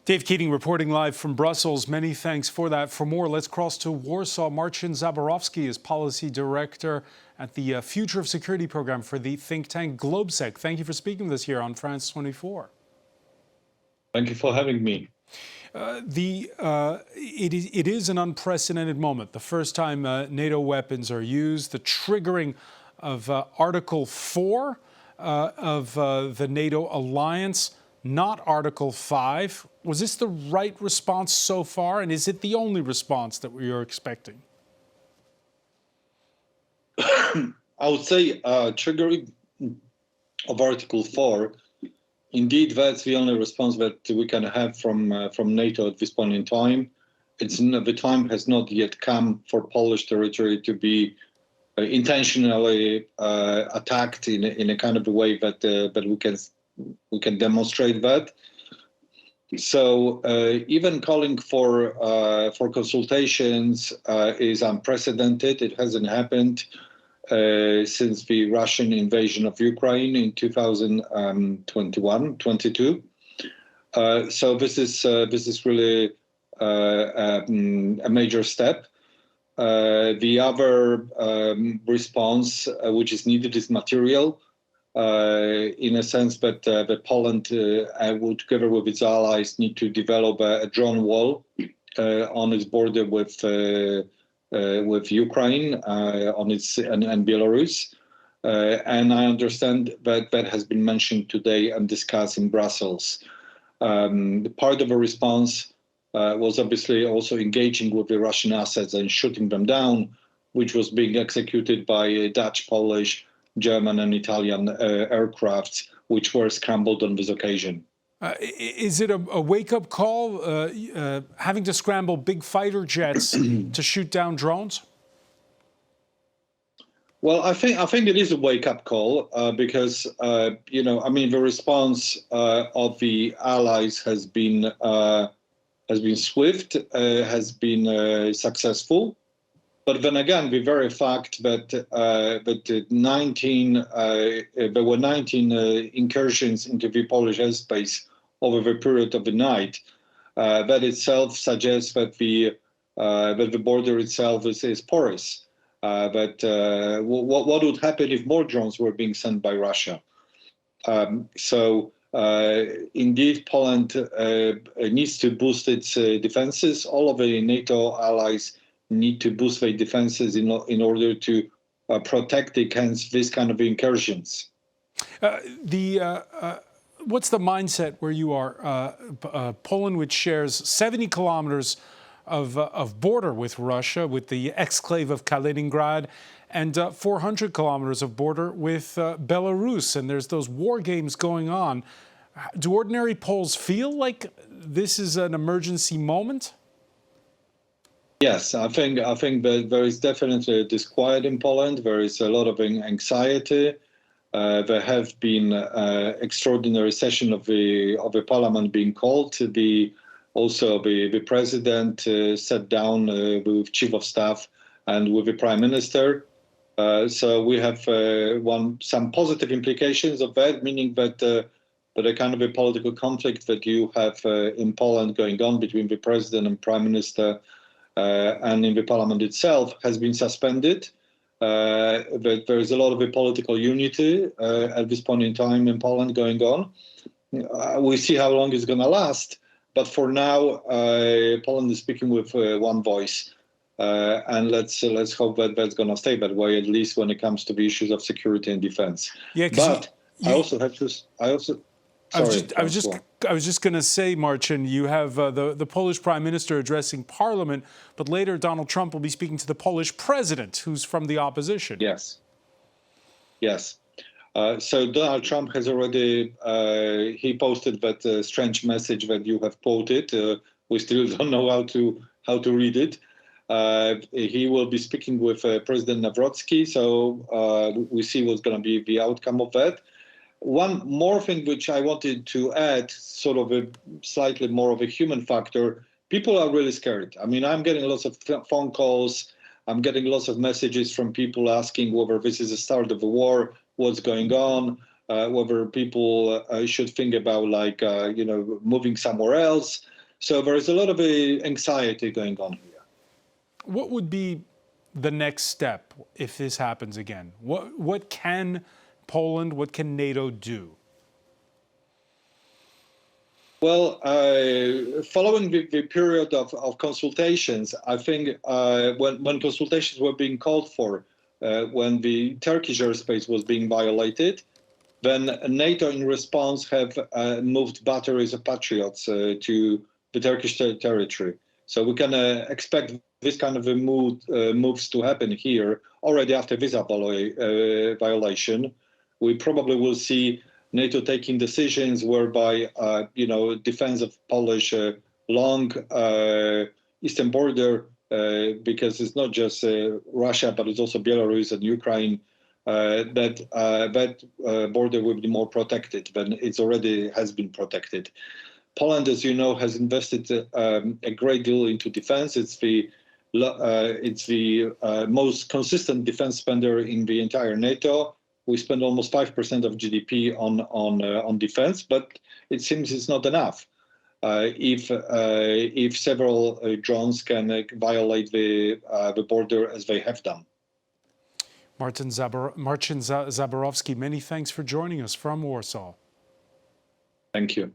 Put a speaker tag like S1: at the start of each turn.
S1: Dave Keating reporting live from Brussels. Many thanks for that. For more, let's cross to Warsaw. Marcin Zaborowski is policy director at the Future of Security program for the think tank GLOBSEC. Thank you for speaking with us here on France 24.
S2: Thank you for having me.
S1: It is an unprecedented moment. The first time NATO weapons are used, the triggering of Article 4 of the NATO alliance, not Article 5. Was this the right response so far, and is it the only response that we are expecting?
S2: I would say triggering of Article 4, indeed, that's the only response that we can have from NATO at this point in time. The time has not yet come for Polish territory to be intentionally attacked in a kind of a way that we can demonstrate that. So even calling for consultations is unprecedented. It hasn't happened since the Russian invasion of Ukraine in 2021-22. So this is really a major step. The other response which is needed is material. In a sense that Poland would, together with its allies, need to develop a drone wall on its border with Ukraine, and Belarus. And I understand that has been mentioned today and discussed in Brussels. Part of a response was obviously also engaging with the Russian assets and shooting them down, which was being executed by Dutch, Polish, German and Italian aircrafts, which were scrambled on this occasion.
S1: Is it a wake-up call, having to scramble big fighter jets to shoot down drones?
S2: Well, I think it is a wake-up call because the response of the allies has been swift, has been successful. But then again, the very fact that there were 19 incursions into the Polish airspace over the period of the night, that itself suggests that the border itself is porous. What would happen if more drones were being sent by Russia? Indeed, Poland needs to boost its defenses. All of the NATO allies need to boost their defenses in order to protect against this kind of incursions.
S1: What's the mindset where you are? Poland, which shares 70 kilometers of border with Russia, with the exclave of Kaliningrad, and 400 kilometers of border with Belarus, and there's those war games going on. Do ordinary Poles feel like this is an emergency moment?
S2: Yes, I think that there is definitely a disquiet in Poland. There is a lot of anxiety. There have been extraordinary session of the parliament being called. The president sat down with chief of staff and with the prime minister. So we have some positive implications of that, meaning that a kind of a political conflict that you have in Poland going on between the president and prime minister and in the parliament itself has been suspended. But there is a lot of political unity at this point in time in Poland going on. We see how long it's going to last, but for now, Poland is speaking with one voice, and let's hope that that's going to stay that way, at least when it comes to the issues of security and defense.
S1: Yeah,
S2: but I
S1: was just going to say, Marcin, you have the Polish Prime Minister addressing Parliament, but later Donald Trump will be speaking to the Polish President, who's from the opposition.
S2: Yes. So Donald Trump has already he posted that strange message that you have quoted. We still don't know how to read it. He will be speaking with President Nawrocki, so we see what's going to be the outcome of that. One more thing which I wanted to add, sort of a slightly more of a human factor, people are really scared. I mean, I'm getting lots of phone calls. I'm getting lots of messages from people asking whether this is the start of a war, what's going on, whether people should think about moving somewhere else. So there is a lot of anxiety going on here.
S1: What would be the next step if this happens again? What can Poland, what can NATO do?
S2: Well, following the period of consultations, I think when consultations were being called for, when the Turkish airspace was being violated, then NATO in response have moved batteries of Patriots to the Turkish territory. So we can expect this kind of moves to happen here already after visa violation. We probably will see NATO taking decisions whereby, defense of Polish long eastern border, because it's not just Russia, but it's also Belarus and Ukraine, that border will be more protected than it already has been protected. Poland, as you know, has invested a great deal into defense. It's the most consistent defense spender in the entire NATO. We spend almost 5% of GDP on defense, but it seems it's not enough. If several drones can violate the border as they have done.
S1: Marcin Zaborowski, many thanks for joining us from Warsaw.
S2: Thank you.